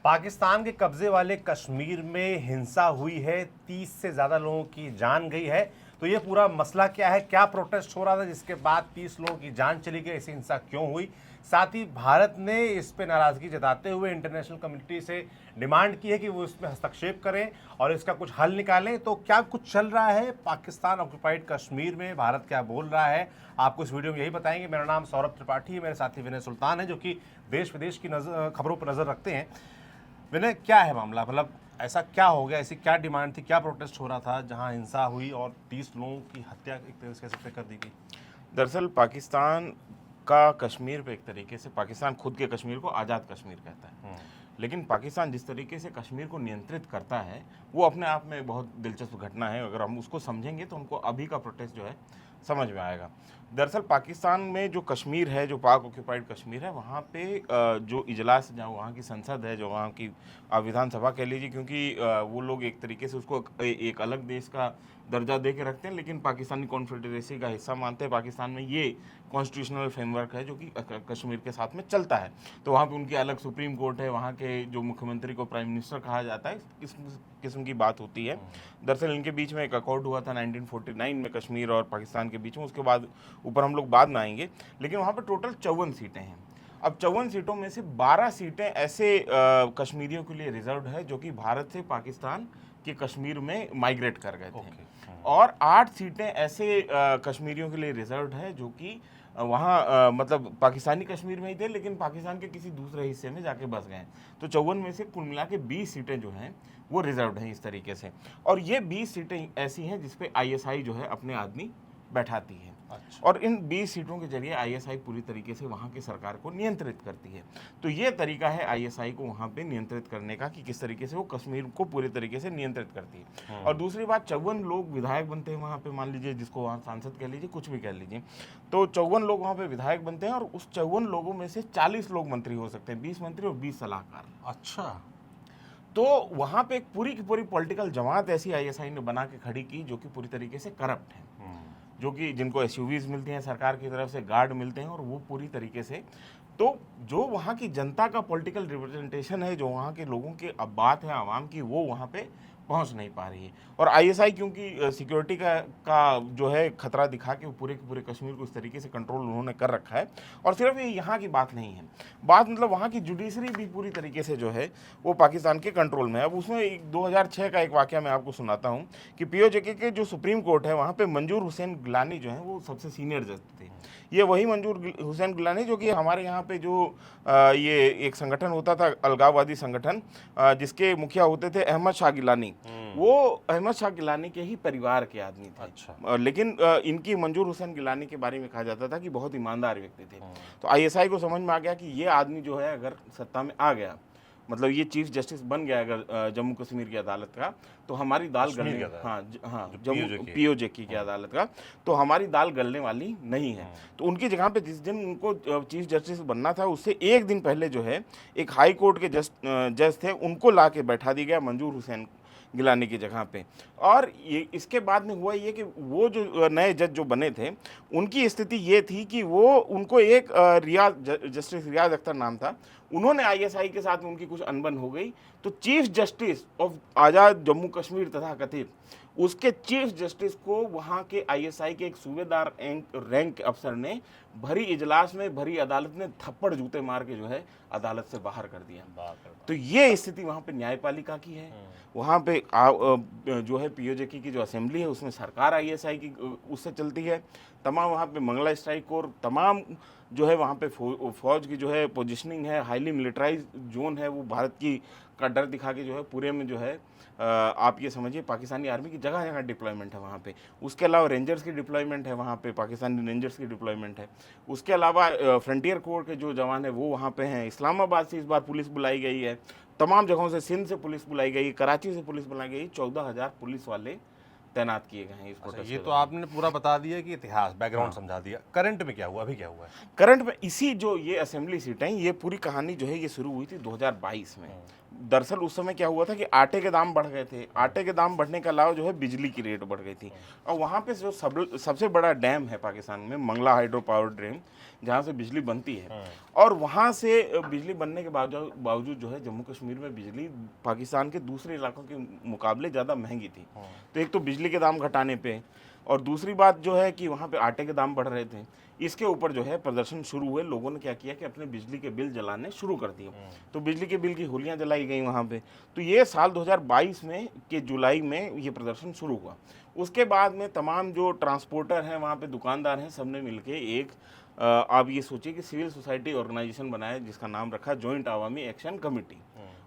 पाकिस्तान के कब्जे वाले कश्मीर में हिंसा हुई है, 30 से ज़्यादा लोगों की जान गई है। तो ये पूरा मसला क्या है, क्या प्रोटेस्ट हो रहा था जिसके बाद 30 लोगों की जान चली गई, ऐसी हिंसा क्यों हुई? साथ ही भारत ने इस पे नाराज़गी जताते हुए इंटरनेशनल कम्युनिटी से डिमांड की है कि वो इसमें हस्तक्षेप करें और इसका कुछ हल निकालें। तो क्या कुछ चल रहा है पाकिस्तान ऑक्युपाइड कश्मीर में, भारत क्या बोल रहा है, आपको इस वीडियो में यही बताएंगे। मेरा नाम सौरभ त्रिपाठी है, मेरे साथी विनय सुल्तान है जो कि देश विदेश की खबरों पर नज़र रखते हैं। विनय, क्या है मामला? मतलब ऐसा क्या हो गया, ऐसी क्या डिमांड थी, क्या प्रोटेस्ट हो रहा था जहां हिंसा हुई और 30 लोगों की हत्या एक तरह से कह सकते कर दी गई? दरअसल पाकिस्तान का कश्मीर पे एक तरीके से पाकिस्तान खुद के कश्मीर को आज़ाद कश्मीर कहता है, लेकिन पाकिस्तान जिस तरीके से कश्मीर को नियंत्रित करता है वो अपने आप में बहुत दिलचस्प घटना है। अगर हम उसको समझेंगे तो उनको अभी का प्रोटेस्ट जो है समझ में आएगा। दरअसल पाकिस्तान में जो कश्मीर है, जो पाक ऑक्यूपाइड कश्मीर है, वहाँ पे जो इजलास, जहाँ वहाँ की संसद है, जो वहाँ की विधानसभा कह लीजिए, क्योंकि वो लोग एक तरीके से उसको एक अलग देश का दर्जा दे के रखते हैं, लेकिन पाकिस्तानी कॉन्फेडरेसी का हिस्सा मानते हैं। पाकिस्तान में ये कॉन्स्टिट्यूशनल फ्रेमवर्क है जो कि कश्मीर के साथ में चलता है। तो वहाँ पे उनकी अलग सुप्रीम कोर्ट है, वहाँ के जो मुख्यमंत्री को प्राइम मिनिस्टर कहा जाता है, इस किस्म की बात होती है। दरअसल इनके बीच में एक अकॉर्ड हुआ था 1949 में कश्मीर और पाकिस्तान के बीच में, उसके बाद ऊपर हम लोग बाद में आएंगे। लेकिन वहाँ पर टोटल 54 सीटें हैं। अब 54 सीटों में से 12 सीटें ऐसे कश्मीरियों के लिए रिजर्व है जो कि भारत से पाकिस्तान के कश्मीर में माइग्रेट कर गए थे। और 8 सीटें ऐसे कश्मीरियों के लिए रिजर्व है जो कि वहाँ मतलब पाकिस्तानी कश्मीर में ही थे, लेकिन पाकिस्तान के किसी दूसरे हिस्से में जाके बस गए। तो 54 में से कुल मिला के 20 सीटें जो हैं वो रिजर्व हैं इस तरीके से। और ये 20 सीटें ऐसी हैं जिसपे आईएसआई जो है अपने आदमी बैठाती है। अच्छा। और इन 20 सीटों के जरिए आईएसआई पूरी तरीके से वहाँ की सरकार को नियंत्रित करती है। तो ये तरीका है आईएसआई को वहाँ पे नियंत्रित करने का कि किस तरीके से वो कश्मीर को पूरी तरीके से नियंत्रित करती है। और दूसरी बात, 54 लोग विधायक बनते हैं वहाँ पे, मान लीजिए जिसको वहाँ सांसद कह लीजिए, कुछ भी कह लीजिए। तो 54 लोग वहाँ पे विधायक बनते हैं और उस 54 लोगों में से 40 लोग मंत्री हो सकते हैं, 20 मंत्री और 20 सलाहकार। अच्छा। तो वहाँ पे एक पूरी की पूरी पॉलिटिकल जमात ऐसी आईएसआई ने बना के खड़ी की जो कि पूरी तरीके से करप्ट है, जो कि जिनको एसयूवीज मिलती हैं सरकार की तरफ से, गार्ड मिलते हैं, और वो पूरी तरीके से, तो जो वहाँ की जनता का पॉलिटिकल रिप्रेजेंटेशन है, जो वहाँ के लोगों की अब बात है आवाम की, वो वहाँ पे पहुँच नहीं पा रही है। और आईएसआई क्योंकि सिक्योरिटी का जो है खतरा दिखा के पूरे के पूरे कश्मीर को इस तरीके से कंट्रोल उन्होंने कर रखा है। और सिर्फ ये यहाँ की बात नहीं है, बात मतलब वहाँ की जुडिशरी भी पूरी तरीके से जो है वो पाकिस्तान के कंट्रोल में है। अब उसमें 2006 का एक वाक़या मैं आपको सुनाता हूँ कि पीओजेके के जो सुप्रीम कोर्ट है वहाँ पे मंजूर हुसैन गिलानी जो है वो सबसे सीनियर जज थे। ये वही मंजूर हुसैन गिलानी जो कि हमारे यहाँ पे जो ये एक संगठन होता था, अलगाववादी संगठन, जिसके मुखिया होते थे अहमद शाह गिलानी, वो अहमद शाह गिलानी के ही परिवार के आदमी थे। अच्छा। लेकिन इनकी मंजूर हुसैन गिलानी के बारे में कहा जाता था कि बहुत ईमानदार व्यक्ति थे। तो आईएसआई को समझ में आ गया कि ये आदमी जो है अगर सत्ता में आ गया, मतलब ये चीफ जस्टिस बन गया अगर जम्मू कश्मीर की अदालत का, तो हमारी दाल गलने, हाँ जम्मू पीओजेके की अदालत का, तो हमारी दाल गलने वाली नहीं है। तो उनकी जगह पे जिस दिन उनको चीफ जस्टिस बनना था उससे एक दिन पहले जो है एक हाई कोर्ट के जज थे, उनको ला के बैठा दिया गया मंजूर हुसैन गिलानी की जगह पे। और ये इसके बाद में हुआ ये कि वो जो नए जज जो बने थे उनकी स्थिति ये थी कि वो उनको एक जस्टिस रियाज अख्तर नाम था, उन्होंने आईएसआई के साथ में उनकी कुछ अनबन हो गई। तो चीफ जस्टिस ऑफ आज़ाद जम्मू कश्मीर तथा कथित उसके चीफ जस्टिस को वहाँ के आईएसआई के एक सूबेदार रैंक अफसर ने भरी इजलास में, भरी अदालत में थप्पड़ जूते मार के जो है अदालत से बाहर कर दिया। तो ये स्थिति वहाँ पे न्यायपालिका की है। वहाँ पे जो है पीओजेके की जो असेंबली है उसमें सरकार आईएसआई की उससे चलती है। तमाम वहाँ पे मंगला स्ट्राइक और तमाम जो है वहाँ पे फौज की जो है पोजिशनिंग है, हाईली मिलिट्राइज जोन है, वो भारत की का डर दिखा के जो है पूरे में जो है आप ये समझिए पाकिस्तानी आर्मी की जगह जगह डिप्लॉयमेंट है वहाँ पे। उसके अलावा रेंजर्स की डिप्लॉयमेंट है वहाँ पे, पाकिस्तानी रेंजर्स की डिप्लॉयमेंट है। उसके अलावा फ्रंटियर कोर के जो जवान है वो वहाँ पे हैं। इस्लामाबाद से इस बार पुलिस बुलाई गई है, तमाम जगहों से, सिंध से पुलिस बुलाई गई, कराची से पुलिस बुलाई गई। 14,000 पुलिस वाले तैनात किए गए हैं इस प्रोटेस्ट ये के तो आपने पूरा बता दिया कि इतिहास बैकग्राउंड समझा दिया। करंट में क्या हुआ, अभी क्या हुआ है? करंट में इसी जो ये असेंबली सीटें हैं, ये पूरी कहानी जो है ये शुरू हुई थी 2022 में। दरअसल उस समय क्या हुआ था कि आटे के दाम बढ़ गए थे। आटे के दाम बढ़ने के अलावा जो है बिजली की रेट बढ़ गई थी। और वहाँ पे जो सबसे बड़ा डैम है पाकिस्तान में, मंगला हाइड्रो पावर डैम, जहाँ से बिजली बनती है, और वहाँ से बिजली बनने के बावजूद जो है जम्मू कश्मीर में बिजली पाकिस्तान के दूसरे इलाकों के मुकाबले ज़्यादा महंगी थी। तो एक तो बिजली के दाम घटाने पे, और दूसरी बात जो है कि वहाँ पे आटे के दाम बढ़ रहे थे, इसके ऊपर जो है प्रदर्शन शुरू हुए। लोगों ने क्या किया कि अपने बिजली के बिल जलाने शुरू कर दिए। तो बिजली के बिल की होलियां जलाई गई वहाँ पे। तो ये साल 2022 में के जुलाई में ये प्रदर्शन शुरू हुआ। उसके बाद में तमाम जो ट्रांसपोर्टर हैं, वहाँ पे दुकानदार हैं, सबने मिलके एक आप ये सोचिए कि सिविल सोसाइटी ऑर्गेनाइजेशन बनाया, जिसका नाम रखा joint Awami action committee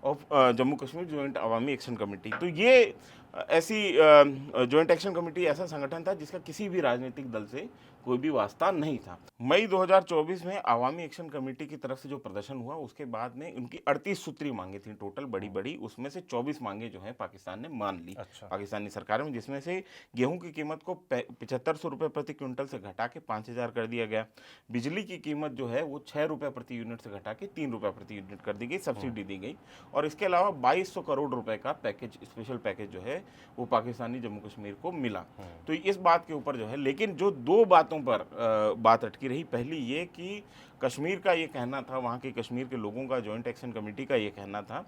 of Jammu Kashmir, joint Awami action committee. तो ये ऐसी जॉइंट एक्शन कमेटी ऐसा संगठन था जिसका किसी भी राजनीतिक दल से कोई भी वास्ता नहीं था। मई 2024 में अवामी एक्शन कमेटी की तरफ से जो प्रदर्शन हुआ, उसके बाद में उनकी 38 सूत्री मांगे थी टोटल, बड़ी बड़ी। उसमें से 24 मांगे जो है पाकिस्तान ने मान ली। अच्छा। पाकिस्तानी सरकार में, जिसमें से गेहूं की कीमत को 7500 रुपये प्रति क्विंटल से घटा के 5000 कर दिया गया। बिजली की कीमत जो है वो 6 रुपये प्रति यूनिट से घटा के 3 रुपये प्रति यूनिट कर दी गई, सब्सिडी दी गई। और इसके अलावा 2200 करोड़ रुपए का पैकेज, स्पेशल पैकेज जो है वो पाकिस्तानी जम्मू कश्मीर को मिला। तो इस बात के ऊपर जो है, लेकिन जो दो बातों पर बात अटकी रही। पहली ये कि कश्मीर का ये कहना था, वहाँ के कश्मीर के लोगों का, जॉइंट एक्शन कमेटी का ये कहना था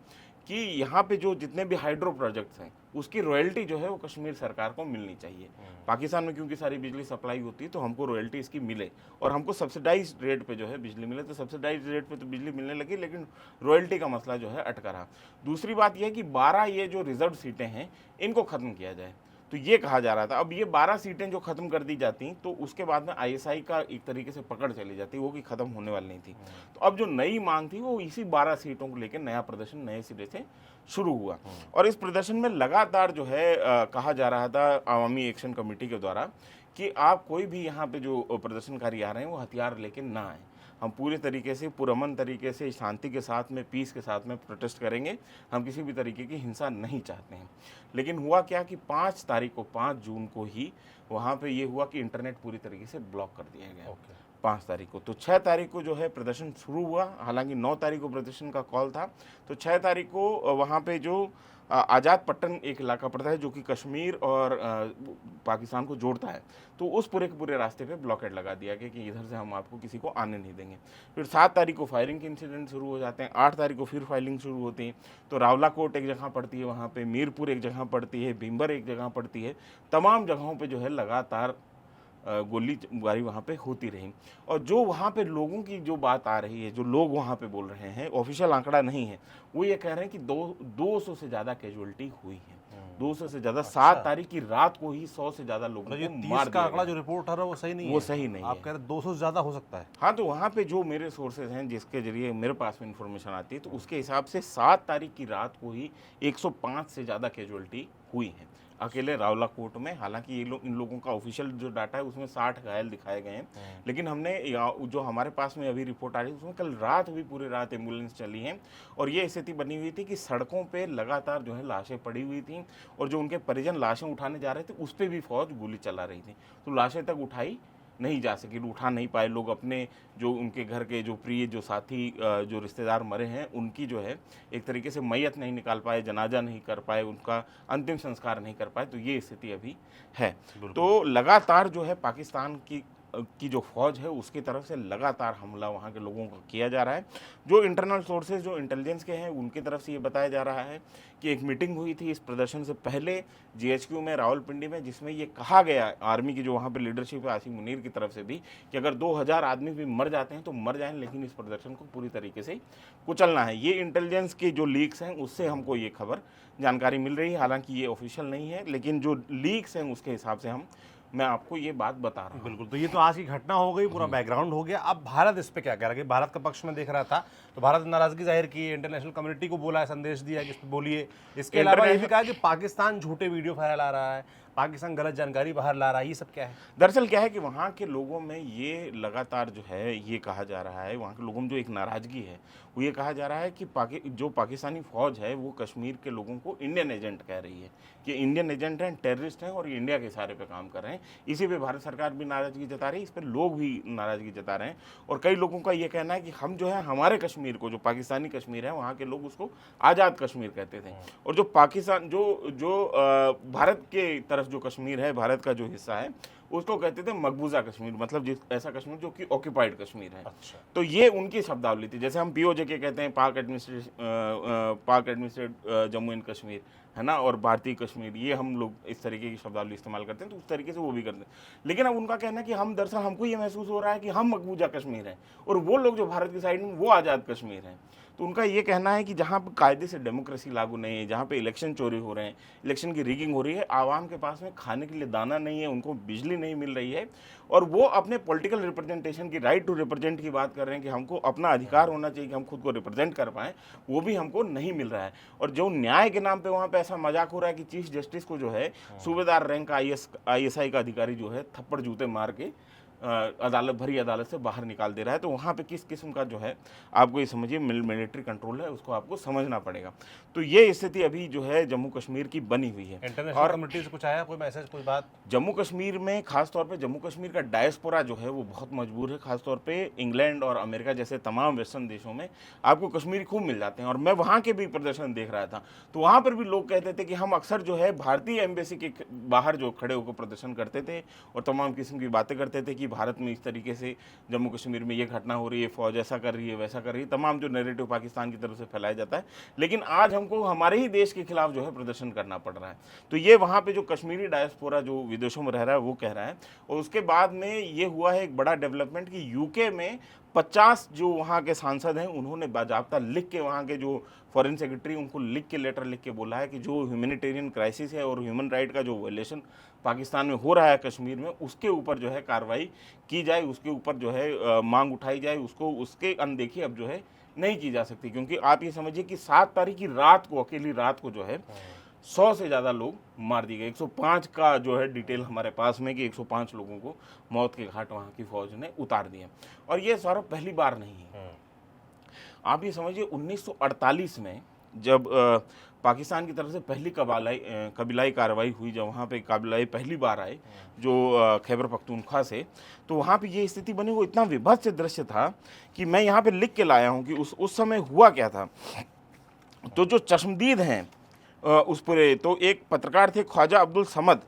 कि यहाँ पे जो जितने भी हाइड्रो प्रोजेक्ट्स हैं उसकी रॉयल्टी जो है वो कश्मीर सरकार को मिलनी चाहिए। पाकिस्तान में क्योंकि सारी बिजली सप्लाई होती है, तो हमको रॉयल्टी इसकी मिले और हमको सब्सिडाइज रेट पे जो है बिजली मिले। तो सब्सिडाइज रेट पे तो बिजली मिलने लगी, लेकिन रॉयल्टी का मसला जो है अटका रहा। दूसरी बात यह है कि 12 ये जो रिजर्व सीटें हैं इनको ख़त्म किया जाए। तो ये कहा जा रहा था। अब ये 12 सीटें जो खत्म कर दी जाती तो उसके बाद में आईएसआई का एक तरीके से पकड़ चली जाती, वो कि खत्म होने वाली नहीं थी। तो अब जो नई मांग थी वो इसी 12 सीटों को लेकर नया प्रदर्शन नए सिरे से शुरू हुआ। और इस प्रदर्शन में लगातार जो है कहा जा रहा था अवामी एक्शन कमेटी के द्वारा कि आप कोई भी यहाँ पे जो प्रदर्शनकारी आ रहे हैं वो हथियार लेके ना आए। हम पूरे तरीके से पुरअमन तरीके से शांति के साथ में, पीस के साथ में प्रोटेस्ट करेंगे। हम किसी भी तरीके की हिंसा नहीं चाहते हैं। लेकिन हुआ क्या कि 5 तारीख को, 5 जून को ही वहाँ पे ये हुआ कि इंटरनेट पूरी तरीके से ब्लॉक कर दिया गया। 5 तारीख को। तो 6 तारीख को जो है प्रदर्शन शुरू हुआ। हालांकि 9 तारीख को प्रदर्शन का कॉल था। तो 6 तारीख को वहाँ पे जो आज़ाद पट्टन एक इलाका पड़ता है जो कि कश्मीर और पाकिस्तान को जोड़ता है, तो उस पूरे के पूरे रास्ते पे ब्लॉकेट लगा दिया गया कि इधर से हम आपको किसी को आने नहीं देंगे। फिर 7 तारीख को फायरिंग के इंसिडेंट शुरू हो जाते हैं। 8 तारीख को फिर फायरिंग शुरू होती है। तो रावलाकोट एक जगह पड़ती है, वहाँ पे मीरपुर एक जगह पड़ती है, भीमबर एक जगह पड़ती है। तमाम जगहों पर जो है लगातार गोलीबारी वहाँ पे होती रही। और जो वहाँ पे लोगों की जो बात आ रही है, जो लोग वहाँ पे बोल रहे हैं, ऑफिशियल आंकड़ा नहीं है, वो ये कह रहे हैं कि 200 से ज़्यादा कैजुअलिटी हुई है। 200 से ज़्यादा। 7 तारीख की रात को ही 100 से ज़्यादा लोगों को मार दिया आंकड़ा जो रिपोर्ट आ रहा है वो सही नहीं है। वो सही नहीं है। आप कह रहे 200 से ज़्यादा हो सकता है। हाँ, तो वहाँ पे जो मेरे सोर्सेज हैं जिसके जरिए मेरे पास में इंफॉर्मेशन आती है, तो उसके हिसाब से 7 तारीख की रात को ही 105 से ज़्यादा कैजुअलिटी हुई है अकेले रावलाकोट में। हालांकि ये लोग, इन लोगों का ऑफिशियल जो डाटा है उसमें 60 घायल दिखाए गए हैं, लेकिन हमने जो हमारे पास में अभी रिपोर्ट आ रही है उसमें कल रात भी पूरी रात एम्बुलेंस चली हैं। और ये स्थिति बनी हुई थी कि सड़कों पे लगातार जो है लाशें पड़ी हुई थी, और जो उनके परिजन लाशें उठाने जा रहे थे उस पर भी फौज गोली चला रही थी। तो लाशें तक उठाई नहीं जा सकी, उठा नहीं पाए लोग। अपने जो उनके घर के जो प्रिय, जो साथी, जो रिश्तेदार मरे हैं, उनकी जो है एक तरीके से मैयत नहीं निकाल पाए, जनाजा नहीं कर पाए, उनका अंतिम संस्कार नहीं कर पाए। तो ये स्थिति अभी है। तो लगातार जो है पाकिस्तान की जो फौज है उसकी तरफ से लगातार हमला वहाँ के लोगों को किया जा रहा है। जो इंटरनल सोर्सेज, जो इंटेलिजेंस के हैं, उनकी तरफ से ये बताया जा रहा है कि एक मीटिंग हुई थी इस प्रदर्शन से पहले जीएचक्यू में, रावलपिंडी में, जिसमें ये कहा गया आर्मी की जो वहाँ पे लीडरशिप है, आसिम मुनीर की तरफ से भी, कि अगर 2000 आदमी भी मर जाते हैं तो मर जाएं, लेकिन इस प्रदर्शन को पूरी तरीके से कुचलना है। ये इंटेलिजेंस के जो लीक्स हैं उससे हमको ये खबर जानकारी मिल रही है। हालांकि ये ऑफिशियल नहीं है, लेकिन जो लीक्स हैं उसके हिसाब से हम मैं आपको ये बात बता रहा हूँ। बिल्कुल, तो ये तो आज की घटना हो गई, पूरा बैकग्राउंड हो गया। अब भारत इस पे क्या कह रहा है? कि भारत का पक्ष में देख रहा था तो भारत ने नाराजगी जाहिर की, इंटरनेशनल कम्युनिटी को बोला है, संदेश दिया कि इस पे बोलिए। इसके अलावा ये भी कहा कि पाकिस्तान झूठे वीडियो फैला रहा है, पाकिस्तान गलत जानकारी बाहर ला रहा है। ये सब क्या है? दरअसल क्या है कि वहाँ के लोगों में ये लगातार जो है ये कहा जा रहा है, वहाँ के लोगों में जो एक नाराज़गी है वो ये कहा जा रहा है कि जो पाकिस्तानी फ़ौज है वो कश्मीर के लोगों को इंडियन एजेंट कह रही है, कि इंडियन एजेंट हैं, टेररिस्ट हैं और ये इंडिया के इशारे पे काम कर रहे हैं। इसी पे भारत सरकार भी नाराज़गी जता रही है, इस पर लोग भी नाराज़गी जता रहे हैं। और कई लोगों का ये कहना है कि हम जो है हमारे कश्मीर को, जो पाकिस्तानी कश्मीर है, वहाँ के लोग उसको आज़ाद कश्मीर कहते थे, और जो पाकिस्तान भारत के तरफ जो कश्मीर है, भारत का जो हिस्सा है, उसको कहते थे मकबूजा कश्मीर, मतलब ऐसा कश्मीर जो कि ऑक्यूपाइड कश्मीर है। अच्छा। तो ये उनकी शब्दावली थी। जैसे हम POJ कहते हैं, पाक एडमिनिस्ट्रेटेड जम्मू एंड कश्मीर, है ना, और भारतीय कश्मीर, ये हम लोग इस तरीके की शब्दावली इस्तेमाल करते हैं, तो उस तरीके से वो भी करते हैं। लेकिन अब उनका कहना है कि हम दरअसल हमको ये महसूस हो रहा है कि हम मकबूजा कश्मीर हैं और वो लोग जो भारत की साइड में वो आज़ाद कश्मीर हैं। तो उनका ये कहना है कि जहाँ पर कायदे से डेमोक्रेसी लागू नहीं है, जहाँ पे इलेक्शन चोरी हो रहे हैं, इलेक्शन की रिगिंग हो रही है, आवाम के पास में खाने के लिए दाना नहीं है, उनको बिजली नहीं मिल रही है, और वो अपने पॉलिटिकल रिप्रेजेंटेशन की, राइट टू रिप्रेजेंट की बात कर रहे हैं कि हमको अपना अधिकार होना चाहिए कि हम खुद को रिप्रेजेंट कर पाएँ, वो भी हमको नहीं मिल रहा है। और जो न्याय के नाम पे वहाँ पे ऐसा मजाक हो रहा है कि चीफ जस्टिस को जो है सूबेदार रैंक का ISI का अधिकारी जो है थप्पड़ जूते मार के भरी अदालत से बाहर निकाल दे रहा है। तो वहाँ पे किस किस्म का जो है, आपको ये समझिए मिलिट्री कंट्रोल है, उसको आपको समझना पड़ेगा। तो ये स्थिति अभी जो है जम्मू कश्मीर की बनी हुई है। इंटरनेशनल कम्युनिटी से कुछ आया, कोई मैसेज, कोई बात? जम्मू कश्मीर में खासतौर पे जम्मू कश्मीर का डायस्पोरा जो है वो बहुत मजबूर है। खासतौर पे इंग्लैंड और अमेरिका जैसे तमाम वेस्टर्न देशों में आपको कश्मीरी खूब मिल जाते हैं। और मैं वहाँ के भी प्रदर्शन देख रहा था, तो वहाँ पर भी लोग कहते थे कि हम अक्सर जो है भारतीय एम्बेसी के बाहर जो खड़े होकर प्रदर्शन करते थे और तमाम किस्म की बातें करते थे कि भारत में इस तरीके से जम्मू कश्मीर में ये घटना हो रही है, फौज ऐसा कर रही है, वैसा कर रही है, तमाम जो नैरेटिव पाकिस्तान की तरफ से फैलाया जाता है। लेकिन आज हमको हमारे ही देश के खिलाफ जो है प्रदर्शन करना पड़ रहा है। तो ये वहाँ पे जो कश्मीरी डायस्पोरा जो विदेशों में रह रहा है वो कह रहा है। और उसके बाद में ये हुआ है एक बड़ा डेवलपमेंट कि यूके में 50 जो वहाँ के सांसद हैं उन्होंने बाजाबता लिख के, वहाँ के जो फॉरेन सेक्रेटरी उनको लिख के, लेटर लिख के बोला है कि जो ह्यूमैनिटेरियन क्राइसिस है और ह्यूमन राइट का जो वायलेशन पाकिस्तान में हो रहा है कश्मीर में, उसके ऊपर जो है कार्रवाई की जाए, उसके ऊपर जो है मांग उठाई जाए, उसको उसके अनदेखी अब जो है नहीं की जा सकती। क्योंकि आप ये समझिए कि 7 तारीख की रात को, अकेली रात को जो है 100 से ज़्यादा लोग मार दिए गए। 105 का जो है डिटेल हमारे पास में कि 105 लोगों को मौत के घाट वहाँ की फौज ने उतार दिए। और ये सारा पहली बार नहीं है। आप ये समझिए 1948 में जब पाकिस्तान की तरफ से पहली कबीलाई कार्रवाई हुई, जब वहाँ पे कबीलाई पहली बार आए जो खैबर पख्तूनख्वा से, तो वहाँ पे ये स्थिति बनी। वो इतना विभत्स दृश्य था कि मैं यहाँ पे लिख के लाया हूँ कि उस समय हुआ क्या था। तो जो चश्मदीद हैं उस पूरे, तो एक पत्रकार थे ख्वाजा अब्दुल समद,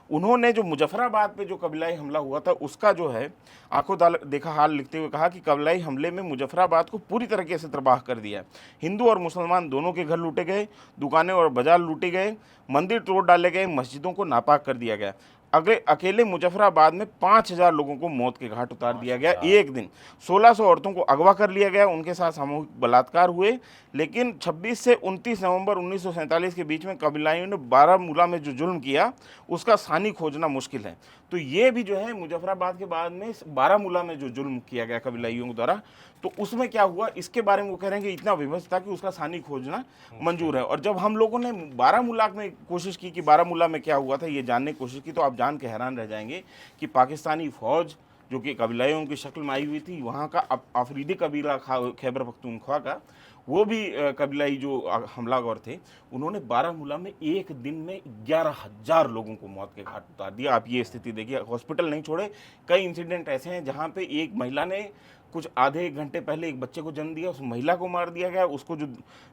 उन्होंने जो मुजफ्फराबाद पे जो कबीलाई हमला हुआ था उसका जो है आंखों देखा हाल लिखते हुए कहा कि कबीलाई हमले में मुजफ्फराबाद को पूरी तरीके से तबाह कर दिया। हिंदू और मुसलमान दोनों के घर लूटे गए, दुकानें और बाजार लूटे गए, मंदिर तोड़ डाले गए, मस्जिदों को नापाक कर दिया गया। अकेले मुजफ्फराबाद में 5000 लोगों को मौत के घाट उतार दिया गया एक दिन। 1600 औरतों को अगवा कर लिया गया, उनके साथ सामूहिक बलात्कार हुए। लेकिन 26 से 29 नवंबर 1947 के बीच में कबीलाइयों ने बारामूला में जो जुल्म किया उसका सानी खोजना मुश्किल है। तो ये भी जो है मुजफ्फराबाद के बाद में बारामूला में जो जुल्म किया गया कबीलाइयों द्वारा, तो उसमें क्या हुआ इसके बारे में वो कह रहे हैं कि इतना विभत्स था कि उसका सानी खोजना मंजूर है। और जब हम लोगों ने बारामूला में कोशिश की कि बारामूला में क्या हुआ था ये जानने की कोशिश की, तो आप जान के हैरान रह जाएंगे कि पाकिस्तानी फ़ौज जो कि कबीलाइयों की शक्ल में आई हुई थी, वहाँ का अफरीदी कबीला खैबर पख्तूनख्वा का, वो भी कबीलाई जो हमलावर थे, उन्होंने बारामूला में एक दिन में 11,000 लोगों को मौत के घाट उतार दिया। आप ये स्थिति देखिए, हॉस्पिटल नहीं छोड़े। कई इंसिडेंट ऐसे हैं जहाँ पे एक महिला ने कुछ आधे एक घंटे पहले एक बच्चे को जन्म दिया, उस महिला को मार दिया गया, उसको जो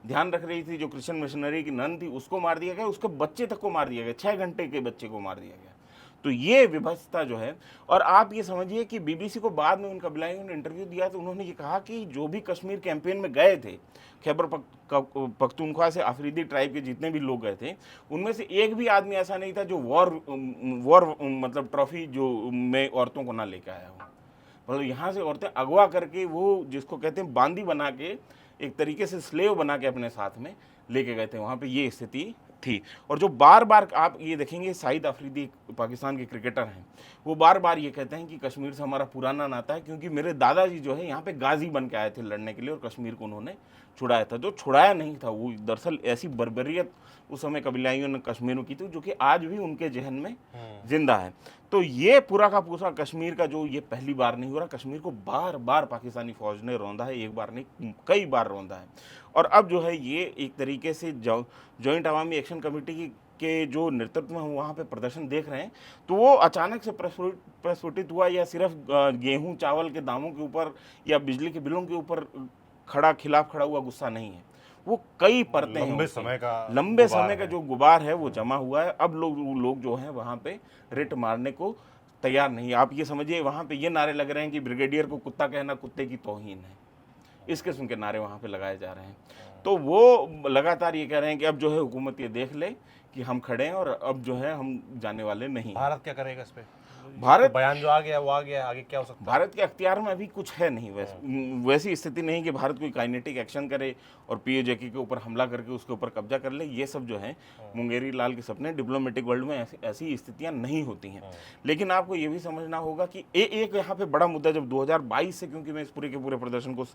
ध्यान रख रही थी, जो क्रिश्चियन मिशनरी की नन थी, उसको मार दिया गया, उसके बच्चे तक को मार दिया गया, 6 घंटे के बच्चे को मार दिया गया। तो ये विभत्सता जो है, और आप ये समझिए कि BBC को बाद में उन कबीलाइयों ने इंटरव्यू दिया तो उन्होंने ये कहा कि जो भी कश्मीर कैंपेन में गए थे, खैबर पख्तूनख्वा से अफरीदी ट्राइब के जितने भी लोग गए थे, उनमें से एक भी आदमी ऐसा नहीं था जो वॉर मतलब ट्रॉफी जो में औरतों को ना लेकर आया हो। मतलब यहाँ से औरतें अगवा करके, वो जिसको कहते हैं बांदी बना के, एक तरीके से स्लेव बना के अपने साथ में लेके गए थे। वहाँ पे ये स्थिति थी। और जो बार बार आप ये देखेंगे, शाहिद अफरीदी पाकिस्तान के क्रिकेटर हैं, वो बार बार ये कहते हैं कि कश्मीर से हमारा पुराना नाता है, क्योंकि मेरे दादाजी जो है यहाँ पे गाजी बन के आए थे लड़ने के लिए और कश्मीर को उन्होंने छुड़ाया था। जो छुड़ाया नहीं था, वो दरअसल ऐसी बर्बरियत उस समय कबीलाइयों ने कश्मीर में की थी जो कि आज भी उनके जहन में जिंदा है। तो ये पूरा का पूरा कश्मीर का जो ये पहली बार नहीं हो रहा, कश्मीर को बार बार पाकिस्तानी फौज ने रौंदा है, एक बार नहीं कई बार रौंदा है। और अब जो है ये एक तरीके से जॉइंट अवामी एक्शन कमेटी के जो नेतृत्व में हम वहाँ पे प्रदर्शन देख रहे हैं, तो वो अचानक से प्रस्फुटित हुआ या सिर्फ गेहूं चावल के दामों के ऊपर या बिजली के बिलों के ऊपर खिलाफ खड़ा हुआ गुस्सा नहीं है। वो कई परतें हैं, लंबे समय का जो गुबार है वो जमा हुआ है। अब लोग जो हैं वहाँ पे रिट मारने को तैयार नहीं। आप ये समझिए, वहाँ पे ये नारे लग रहे हैं कि ब्रिगेडियर को कुत्ता कहना कुत्ते की तौहीन है, इस किस्म के नारे वहाँ पे लगाए जा रहे हैं। तो वो लगातार ये कह रहे हैं कि अब जो है हुकूमत ये देख ले कि हम खड़े हैं और अब जो है हम जाने वाले नहीं। भारत क्या करेगा इस पे? भारत बयान जो आ गया वो आ गया, आगे क्या हो सकता है? भारत के अख्तियार में अभी कुछ है नहीं। वैसी स्थिति नहीं कि भारत कोई काइनेटिक एक्शन करे और पीओजेके के ऊपर हमला करके उसके ऊपर कब्जा कर ले। ये सब जो है मुंगेरी लाल के सपने, डिप्लोमेटिक वर्ल्ड में ऐसी स्थितियां नहीं होती हैं। लेकिन आपको ये भी समझना होगा कि एक यहाँ पे बड़ा मुद्दा, जब 2022 से, क्योंकि मैं इस पूरे के पूरे प्रदर्शन को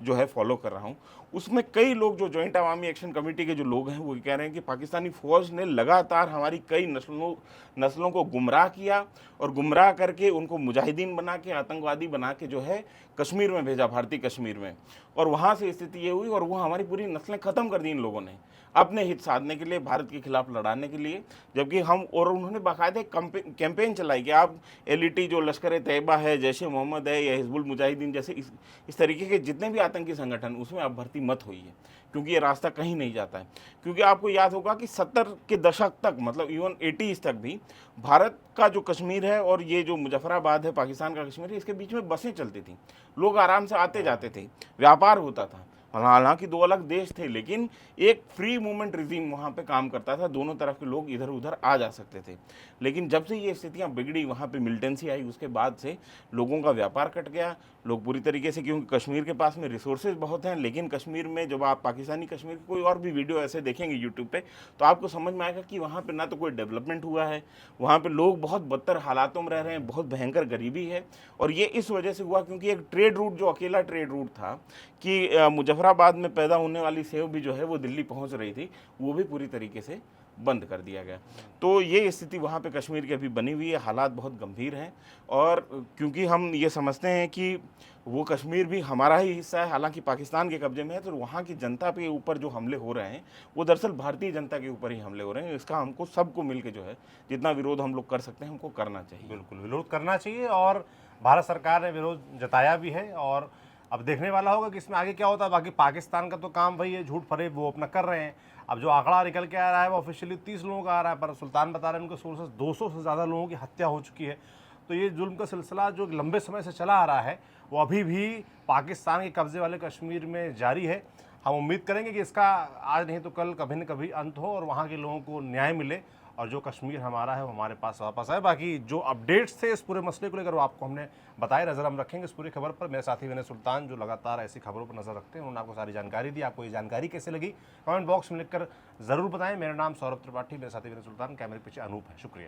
जो है फॉलो कर रहा हूँ, उसमें कई लोग जो जॉइंट अवामी एक्शन कमेटी के जो लोग हैं वो कह रहे हैं कि पाकिस्तानी फौज ने लगातार हमारी कई नस्लों को गुमराह किया और गुमराह करके उनको मुजाहिदीन बना के, आतंकवादी बना के जो है कश्मीर में भेजा, भारतीय कश्मीर में। और वहाँ से स्थिति ये हुई और वो हमारी पूरी नस्लें ख़त्म कर दी इन लोगों ने अपने हित साधने के लिए, भारत के खिलाफ लड़ाने के लिए। जबकि उन्होंने बाकायदे कैंपेन चलाई कि आप एलईटी जो लश्कर तैयबा है, जैश ए मोहम्मद है या हिजबुल मुजाहिदीन जैसे इस तरीके के जितने भी आतंकी संगठन, उसमें आप भर्ती मत होइए, क्योंकि ये रास्ता कहीं नहीं जाता है। क्योंकि आपको याद होगा कि 70 के दशक तक, मतलब इवन 80s तक भी भारत का जो कश्मीर है और ये जो मुजफ्फराबाद है पाकिस्तान का कश्मीर है, इसके बीच में बसें चलती थी, लोग आराम से आते जाते थे, व्यापार होता था। हालांकि दो अलग देश थे, लेकिन एक फ्री मूवमेंट रिजीम वहाँ पे काम करता था, दोनों तरफ के लोग इधर उधर आ जा सकते थे। लेकिन जब से ये स्थितियाँ बिगड़ी, वहाँ पे मिलिटेंसी आई, उसके बाद से लोगों का व्यापार कट गया। लोग पूरी तरीके से, क्योंकि कश्मीर के पास में रिसोर्सेज बहुत हैं, लेकिन कश्मीर में जब आप पाकिस्तानी कश्मीर के कोई और भी वीडियो ऐसे देखेंगे यूट्यूब पे, तो आपको समझ में आएगा कि वहाँ पे ना तो कोई डेवलपमेंट हुआ है, वहाँ पे लोग बहुत बदतर हालातों में रह रहे हैं, बहुत भयंकर गरीबी है। और ये इस वजह से हुआ क्योंकि एक ट्रेड रूट, जो अकेला ट्रेड रूट था कि मुजफ्फराबाद में पैदा होने वाली सेव भी जो है वो दिल्ली पहुँच रही थी, वो भी पूरी तरीके से बंद कर दिया गया। तो ये स्थिति वहाँ पे कश्मीर की अभी बनी हुई है, हालात बहुत गंभीर हैं। और क्योंकि हम ये समझते हैं कि वो कश्मीर भी हमारा ही हिस्सा है, हालांकि पाकिस्तान के कब्जे में है, तो वहाँ की जनता के ऊपर जो हमले हो रहे हैं वो दरअसल भारतीय जनता के ऊपर ही हमले हो रहे हैं। इसका हमको सबको मिल के जो है जितना विरोध हम लोग कर सकते हैं हमको करना चाहिए। बिल्कुल विरोध करना चाहिए और भारत सरकार ने विरोध जताया भी है। और अब देखने वाला होगा कि इसमें आगे क्या होता है। बाकी पाकिस्तान का तो काम वही है, झूठ फरेब वो अपना कर रहे हैं। अब जो आंकड़ा निकल के आ रहा है वो ऑफिशियली 30 लोगों का आ रहा है, पर सुल्तान बता रहे हैं उनके सोर्सेस 200 से ज़्यादा लोगों की हत्या हो चुकी है। तो ये जुल्म का सिलसिला जो लंबे समय से चला आ रहा है वो अभी भी पाकिस्तान के कब्जे वाले कश्मीर में जारी है। हम उम्मीद करेंगे कि इसका आज नहीं तो कल कभी न कभी अंत हो और वहाँ के लोगों को न्याय मिले और जो कश्मीर हमारा है वो हमारे पास वापस आए। बाकी जो अपडेट्स थे इस पूरे मसले को लेकर वो आपको हमने बताए, नज़र हम रखेंगे इस पूरी खबर पर। मेरे साथी विनय सुल्तान जो लगातार ऐसी खबरों पर नज़र रखते हैं, उन्होंने आपको सारी जानकारी दी। आपको ये जानकारी कैसे लगी कमेंट बॉक्स में लिखकर ज़रूर बताएं। मेरा नाम सौरभ त्रिपाठी, मेरे साथी विनय सुल्तान, कैमरे के पीछे अनूप है। शुक्रिया।